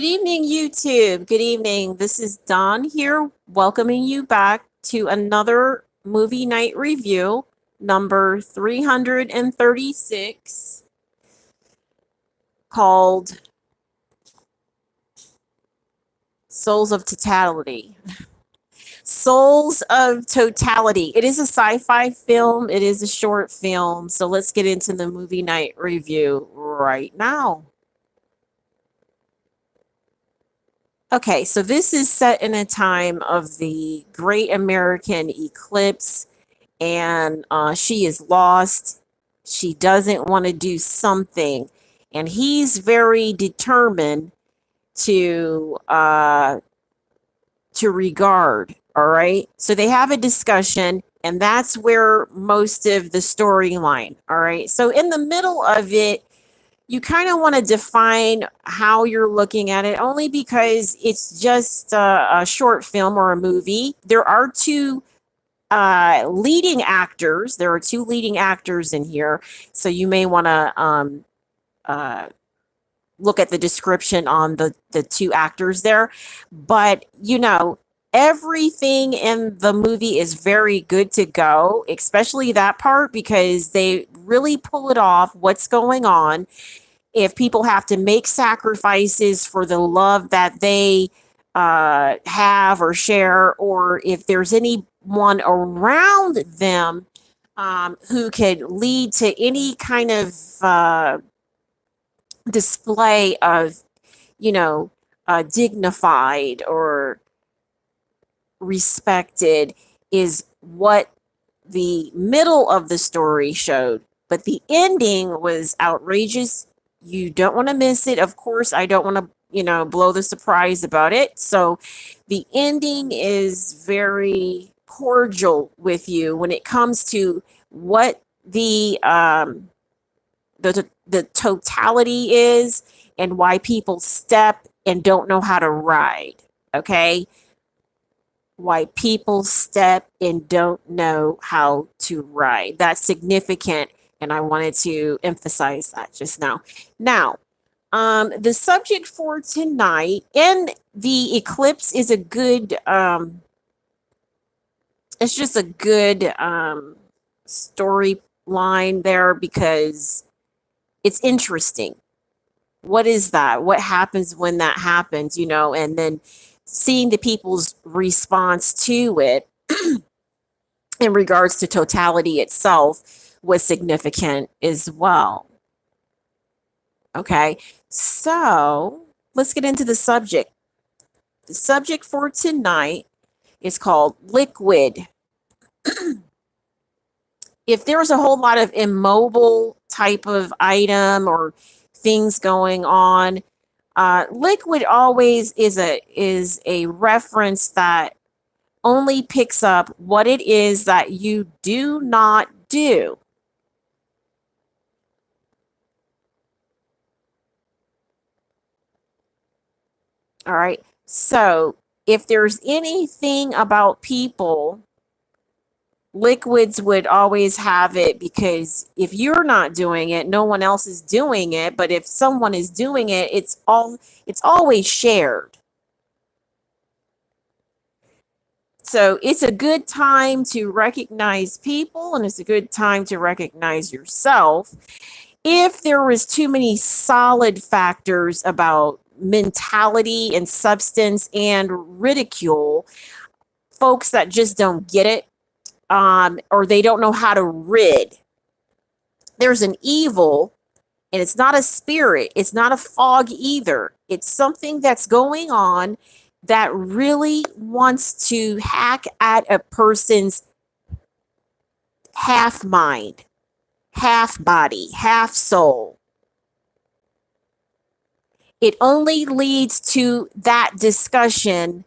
Good evening, YouTube. Good evening. This is Dawn here, welcoming you back to another movie night review, number 336, called Souls of Totality. Souls of Totality. It is a sci fi film, it is a short film. So let's get into the movie night review right now. Okay, so this is set in a time of the Great American Eclipse, and she is lost. She doesn't want to do something, and he's very determined to regard. All right, so they have a discussion, and that's where most of the storyline. All right, so in the middle of it, you kind of want to define how you're looking at it, only because it's just a short film or a movie. There are two leading actors. There are two leading actors in here, so you may want to look at the description on the two actors there. But everything in the movie is very good to go, especially that part, because they really pull it off. What's going on? If people have to make sacrifices for the love that they have or share, or if there's anyone around them who could lead to any kind of display of, dignified or respected, is what the middle of the story showed. But the ending was outrageous. You don't want to miss it. Of course, I don't want to, blow the surprise about it. So the ending is very cordial with you when it comes to what the totality is, and why people step and don't know how to ride. Okay? Why people step and don't know how to ride. That's significant, and I wanted to emphasize that just now. Now, the subject for tonight, and the eclipse is a good, it's just a good storyline there, because it's interesting. What is that? What happens when that happens, and then seeing the people's response to it in regards to totality itself was significant as well. Okay, so let's get into the subject. The subject for tonight is called liquid. If there's a whole lot of immobile type of item or things going on, liquid always is a reference that only picks up what it is that you do not do. All right. So if there's anything about people, liquids would always have it, because if you're not doing it, no one else is doing it. But if someone is doing it, it's always shared. So it's a good time to recognize people, and it's a good time to recognize yourself. If there was too many solid factors about mentality and substance and ridicule, folks that just don't get it, or they don't know how to rid. There's an evil, and it's not a spirit. It's not a fog either. It's something that's going on that really wants to hack at a person's half mind, half body, half soul. It only leads to that discussion,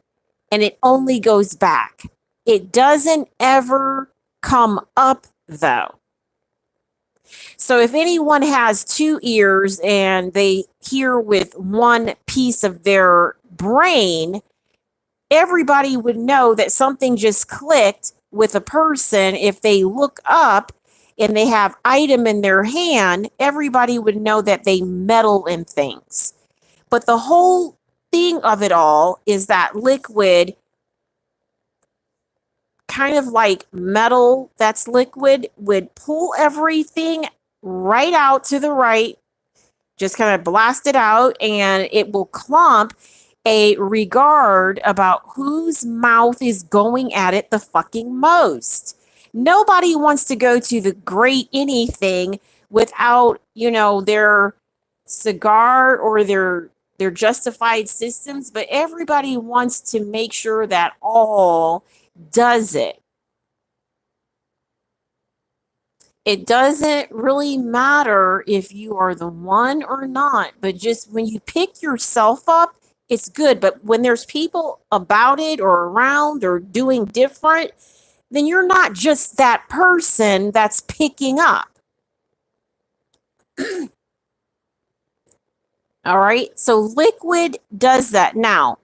and it only goes back. It doesn't ever come up, though. So if anyone has two ears and they hear with one piece of their brain, everybody would know that something just clicked with a person. If they look up and they have item in their hand, everybody would know that they meddle in things. But the whole thing of it all is that liquid, kind of like metal that's liquid, would pull everything right out to the right, just kind of blast it out, and it will clump a regard about whose mouth is going at it the fucking most. Nobody wants to go to the great anything without, their cigar or their justified systems, but everybody wants to make sure that all does it. It doesn't really matter if you are the one or not, but just when you pick yourself up, it's good. But when there's people about it or around or doing different, then you're not just that person that's picking up. All right. So liquid does that. Now,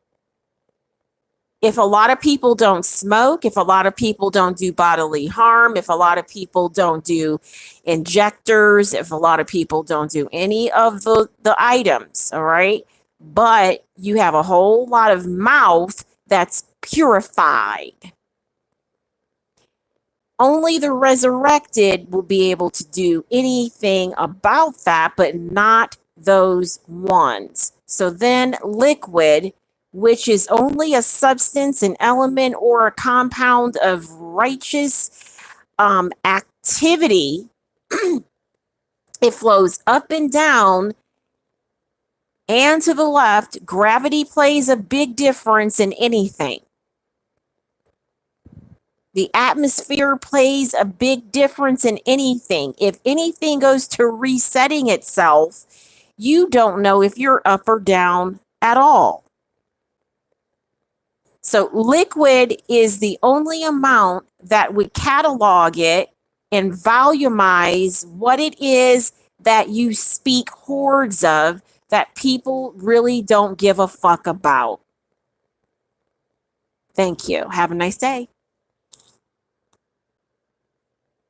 if a lot of people don't smoke, if a lot of people don't do bodily harm, if a lot of people don't do injectors, if a lot of people don't do any of the items, all right? But you have a whole lot of mouth that's purified. Only the resurrected will be able to do anything about that, but not those ones. So then liquid, which is only a substance, an element, or a compound of righteous activity, it flows up and down and to the left. Gravity plays a big difference in anything. The atmosphere plays a big difference in anything. If anything goes to resetting itself, you don't know if you're up or down at all. So liquid is the only amount that would catalog it and volumize what it is that you speak hordes of that people really don't give a fuck about. Thank you. Have a nice day.